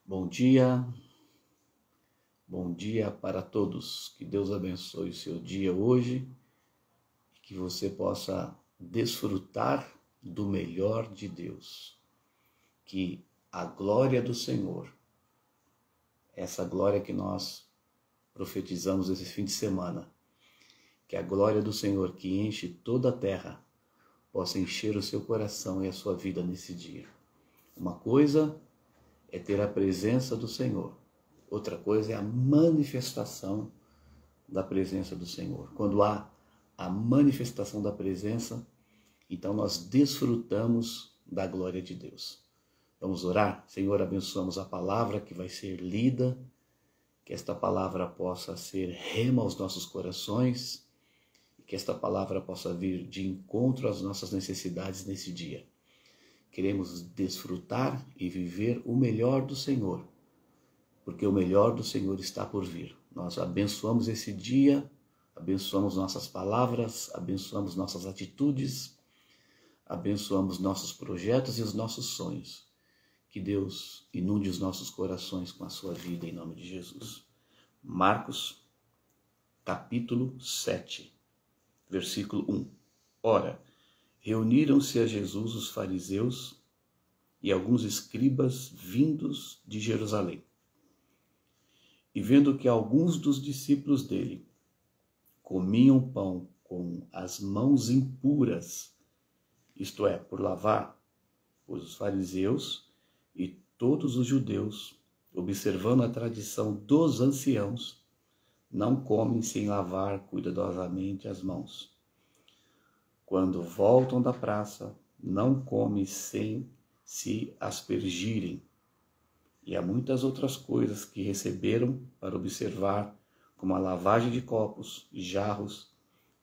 Bom dia para todos. Que Deus abençoe o seu dia hoje e que você possa desfrutar do melhor de Deus. Que a glória do Senhor, essa glória que nós profetizamos esse fim de semana, que a glória do Senhor que enche toda a terra possa encher o seu coração e a sua vida nesse dia. Uma coisa é ter a presença do Senhor. Outra coisa é a manifestação da presença do Senhor. Quando há a manifestação da presença, então nós desfrutamos da glória de Deus. Vamos orar? Senhor, abençoamos a palavra que vai ser lida, que esta palavra possa ser rema aos nossos corações, e que esta palavra possa vir de encontro às nossas necessidades nesse dia. Queremos desfrutar e viver o melhor do Senhor, porque o melhor do Senhor está por vir. Nós abençoamos esse dia, abençoamos nossas palavras, abençoamos nossas atitudes, abençoamos nossos projetos e os nossos sonhos. Que Deus inunde os nossos corações com a sua vida em nome de Jesus. Marcos, capítulo 7, versículo 1. Ora, reuniram-se a Jesus os fariseus e alguns escribas vindos de Jerusalém. E vendo que alguns dos discípulos dele comiam pão com as mãos impuras, isto é, por lavar, os fariseus e todos os judeus, observando a tradição dos anciãos, não comem sem lavar cuidadosamente as mãos. Quando voltam da praça, não comem sem se aspergirem. E há muitas outras coisas que receberam para observar, como a lavagem de copos, jarros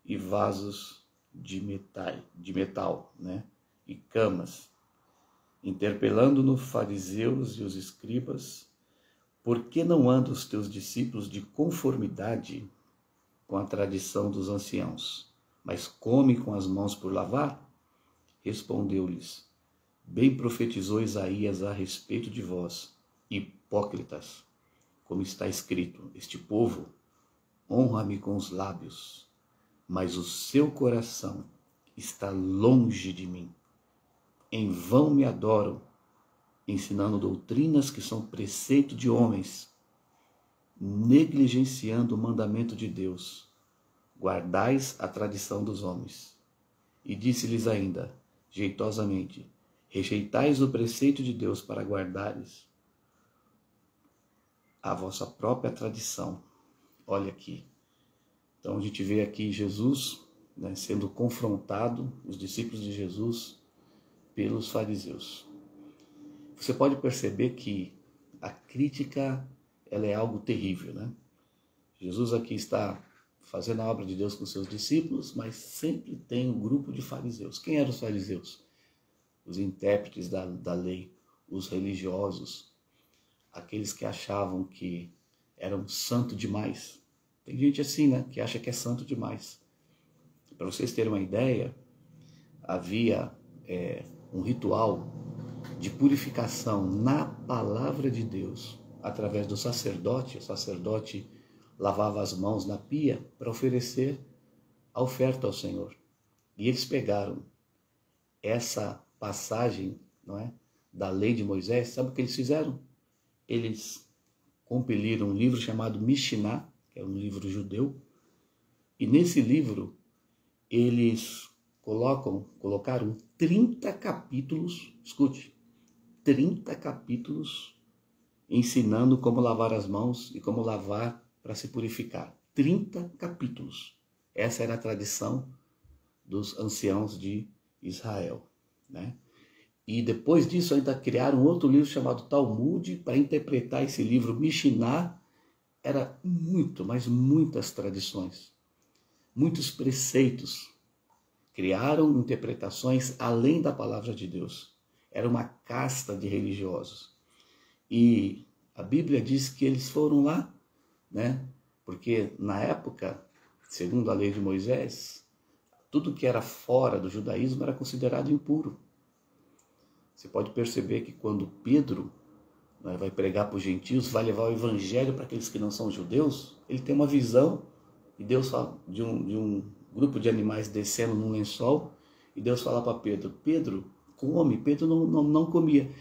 e vasos de metal, e camas. Interpelando-no fariseus e os escribas, por que não andam os teus discípulos de conformidade com a tradição dos anciãos, mas come com as mãos por lavar? Respondeu-lhes, bem profetizou Isaías a respeito de vós, hipócritas, como está escrito, este povo honra-me com os lábios, mas o seu coração está longe de mim. Em vão me adoram, ensinando doutrinas que são preceito de homens, negligenciando o mandamento de Deus. Guardais a tradição dos homens. E disse-lhes ainda, jeitosamente, rejeitais o preceito de Deus para guardares a vossa própria tradição. Olha aqui. Então a gente vê aqui Jesus, sendo confrontado, os discípulos de Jesus, pelos fariseus. Você pode perceber que a crítica ela é algo terrível, Jesus aqui está fazendo a obra de Deus com seus discípulos, mas sempre tem um grupo de fariseus. Quem eram os fariseus? Os intérpretes da lei, os religiosos, aqueles que achavam que eram santo demais. Tem gente assim, que acha que é santo demais. Para vocês terem uma ideia, havia um ritual de purificação na palavra de Deus, através do sacerdote. O sacerdote lavava as mãos na pia para oferecer a oferta ao Senhor. E eles pegaram essa passagem, da lei de Moisés. Sabe o que eles fizeram? Eles compiliram um livro chamado Mishnah, que é um livro judeu, e nesse livro eles colocaram 30 capítulos, escute, 30 capítulos ensinando como lavar as mãos e como lavar para se purificar. 30 capítulos. Essa era a tradição dos anciãos de Israel, E depois disso ainda criaram outro livro chamado Talmud para interpretar esse livro. Mishnah era mas muitas tradições, muitos preceitos. Criaram interpretações além da palavra de Deus. Era uma casta de religiosos. E a Bíblia diz que eles foram lá, porque na época, segundo a lei de Moisés, tudo que era fora do judaísmo era considerado impuro. Você pode perceber que quando Pedro, vai pregar para os gentios, vai levar o evangelho para aqueles que não são judeus, ele tem uma visão, e Deus fala de um grupo de animais descendo num lençol, e Deus fala para Pedro, Pedro, come. Pedro não comia.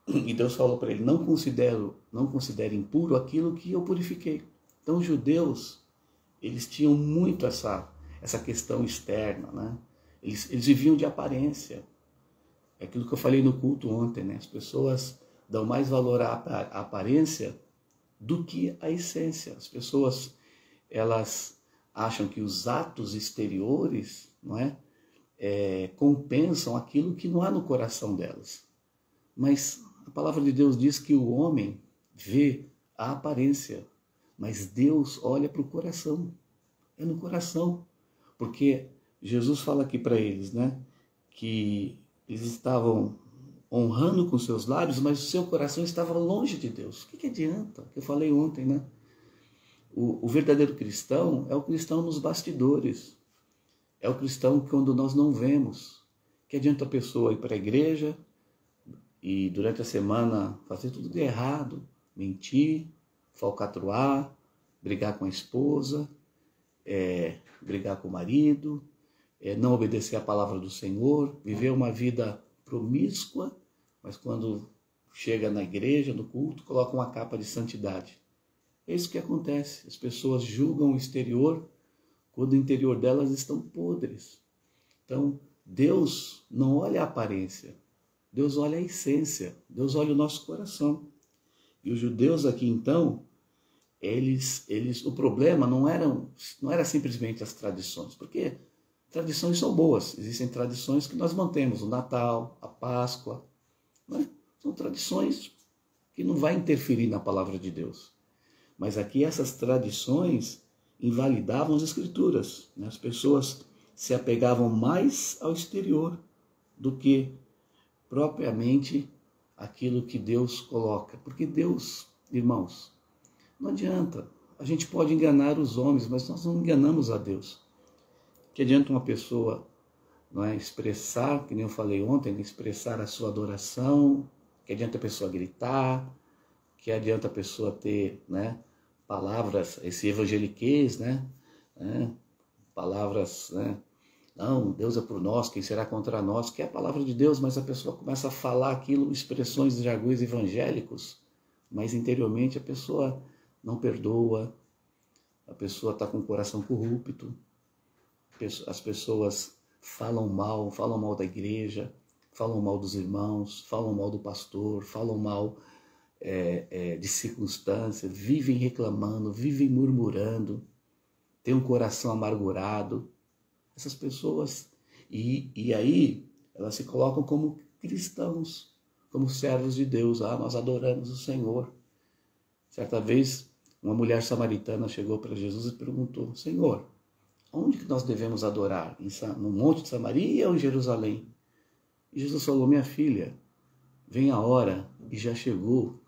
E Deus falou para ele, não considere impuro aquilo que eu purifiquei. Então os judeus, eles tinham muito essa questão externa, né? Eles viviam de aparência. É aquilo que eu falei no culto ontem, né? As pessoas dão mais valor à aparência do que à essência. As pessoas, elas acham que os atos exteriores, não é? Compensam aquilo que não há no coração delas. Mas a palavra de Deus diz que o homem vê a aparência, mas Deus olha para o coração. É no coração. Porque Jesus fala aqui para eles, né? Que eles estavam honrando com seus lábios, mas o seu coração estava longe de Deus. O que adianta? Que eu falei ontem, né? O verdadeiro cristão é o cristão nos bastidores. É o cristão quando nós não vemos. Que adianta a pessoa ir para a igreja e durante a semana fazer tudo de errado, mentir, falcatruar, brigar com a esposa, brigar com o marido, não obedecer à palavra do Senhor, viver uma vida promíscua, mas quando chega na igreja, no culto, coloca uma capa de santidade. É isso que acontece. As pessoas julgam o exterior quando o interior delas estão podres. Então, Deus não olha a aparência, Deus olha a essência, Deus olha o nosso coração. E os judeus aqui, então, o problema não era simplesmente as tradições, porque tradições são boas, existem tradições que nós mantemos, o Natal, a Páscoa, né? São tradições que não vai interferir na palavra de Deus. Mas aqui essas tradições invalidavam as Escrituras, né? As pessoas se apegavam mais ao exterior do que propriamente aquilo que Deus coloca. Porque Deus, irmãos, não adianta. A gente pode enganar os homens, mas nós não enganamos a Deus. Que adianta uma pessoa, não é, expressar, que nem eu falei ontem, expressar a sua adoração, que adianta a pessoa gritar, que adianta a pessoa ter, né, palavras, esse evangeliquez, né, palavras, né, não, Deus é por nós, quem será contra nós, que é a palavra de Deus, mas a pessoa começa a falar aquilo, expressões de jargões evangélicos, mas interiormente a pessoa não perdoa, a pessoa está com o coração corrupto, as pessoas falam mal da igreja, falam mal dos irmãos, falam mal do pastor, falam mal de circunstâncias, vivem reclamando, vivem murmurando, têm um coração amargurado. Essas pessoas, e aí elas se colocam como cristãos, como servos de Deus. Nós adoramos o Senhor. Certa vez, uma mulher samaritana chegou para Jesus e perguntou, Senhor, onde que nós devemos adorar? No Monte de Samaria ou em Jerusalém? E Jesus falou, minha filha, vem a hora, e já chegou,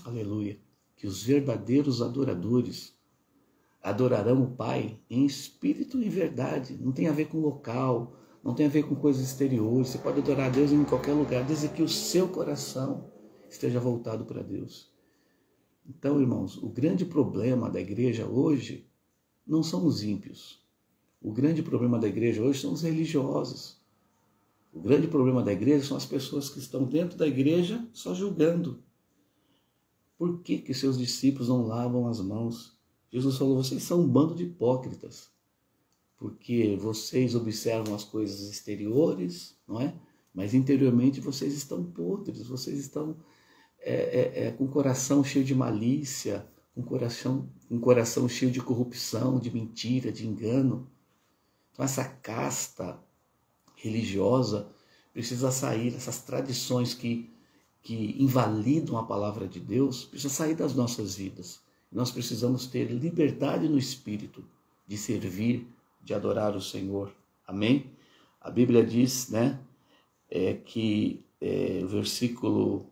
aleluia, que os verdadeiros adoradores adorarão o Pai em espírito e verdade. Não tem a ver com local, não tem a ver com coisas exteriores. Você pode adorar a Deus em qualquer lugar, desde que o seu coração esteja voltado para Deus. Então, irmãos, o grande problema da igreja hoje não são os ímpios. O grande problema da igreja hoje são os religiosos. O grande problema da igreja são as pessoas que estão dentro da igreja só julgando. Por que seus discípulos não lavam as mãos? Jesus falou, vocês são um bando de hipócritas, porque vocês observam as coisas exteriores, não é? Mas interiormente vocês estão podres, vocês estão com o coração cheio de malícia, com o coração cheio de corrupção, de mentira, de engano. Então essa casta religiosa precisa sair, essas tradições que invalidam a palavra de Deus, precisa sair das nossas vidas. Nós precisamos ter liberdade no espírito de servir, de adorar o Senhor. Amém? A Bíblia diz, né, que o versículo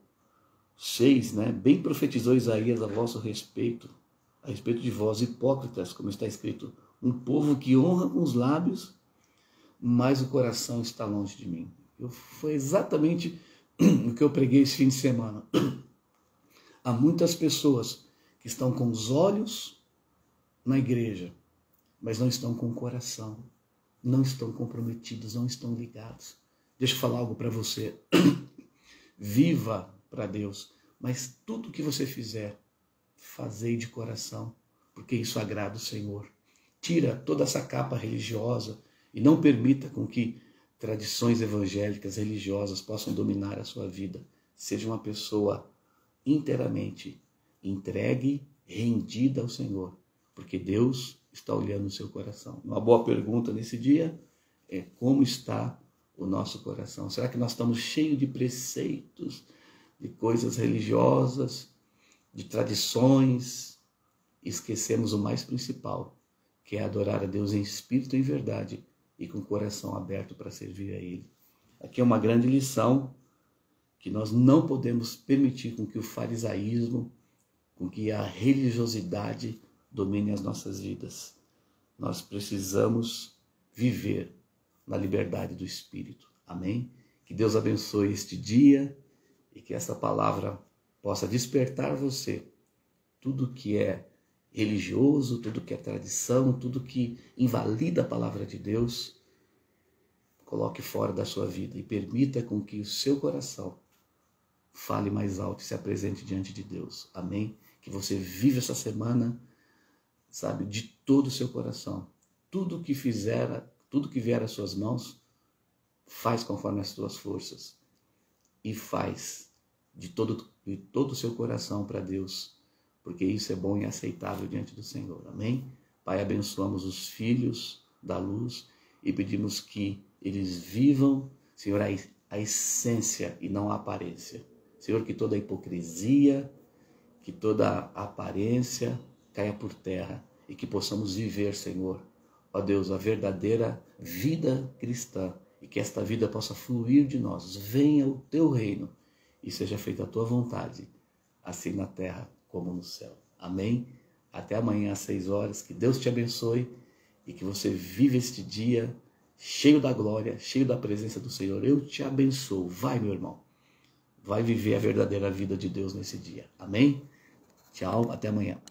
6, né, bem profetizou Isaías a vosso respeito, a respeito de vós hipócritas, como está escrito, um povo que honra com os lábios, mas o coração está longe de mim. Foi exatamente o que eu preguei esse fim de semana. Há muitas pessoas que estão com os olhos na igreja, mas não estão com o coração, não estão comprometidos, não estão ligados. Deixa eu falar algo para você. Viva para Deus, mas tudo que você fizer, fazei de coração, porque isso agrada o Senhor. Tira toda essa capa religiosa e não permita com que tradições evangélicas, religiosas possam dominar a sua vida. Seja uma pessoa inteiramente entregue, rendida ao Senhor, porque Deus está olhando o seu coração. Uma boa pergunta nesse dia é: como está o nosso coração? Será que nós estamos cheios de preceitos, de coisas religiosas, de tradições? Esquecemos o mais principal, que é adorar a Deus em espírito e em verdade e com o coração aberto para servir a Ele. Aqui é uma grande lição, que nós não podemos permitir com que o farisaísmo, com que a religiosidade domine as nossas vidas. Nós precisamos viver na liberdade do Espírito. Amém? Que Deus abençoe este dia e que essa palavra possa despertar você. Tudo que é religioso, tudo que é tradição, tudo que invalida a palavra de Deus, coloque fora da sua vida e permita com que o seu coração fale mais alto e se apresente diante de Deus. Amém? Que você viva essa semana, sabe, de todo o seu coração. Tudo que vier às suas mãos, faz conforme as tuas forças. E faz de todo o seu coração para Deus, porque isso é bom e aceitável diante do Senhor. Amém? Pai, abençoamos os filhos da luz e pedimos que eles vivam, Senhor, a essência e não a aparência. Senhor, que toda a hipocrisia, que toda a aparência caia por terra e que possamos viver, Senhor, ó Deus, a verdadeira vida cristã e que esta vida possa fluir de nós. Venha o teu reino e seja feita a tua vontade, assim na terra como no céu. Amém? Até amanhã às 6 horas. Que Deus te abençoe e que você viva este dia cheio da glória, cheio da presença do Senhor. Eu te abençoo. Vai, meu irmão. Vai viver a verdadeira vida de Deus nesse dia. Amém? Tchau, até amanhã.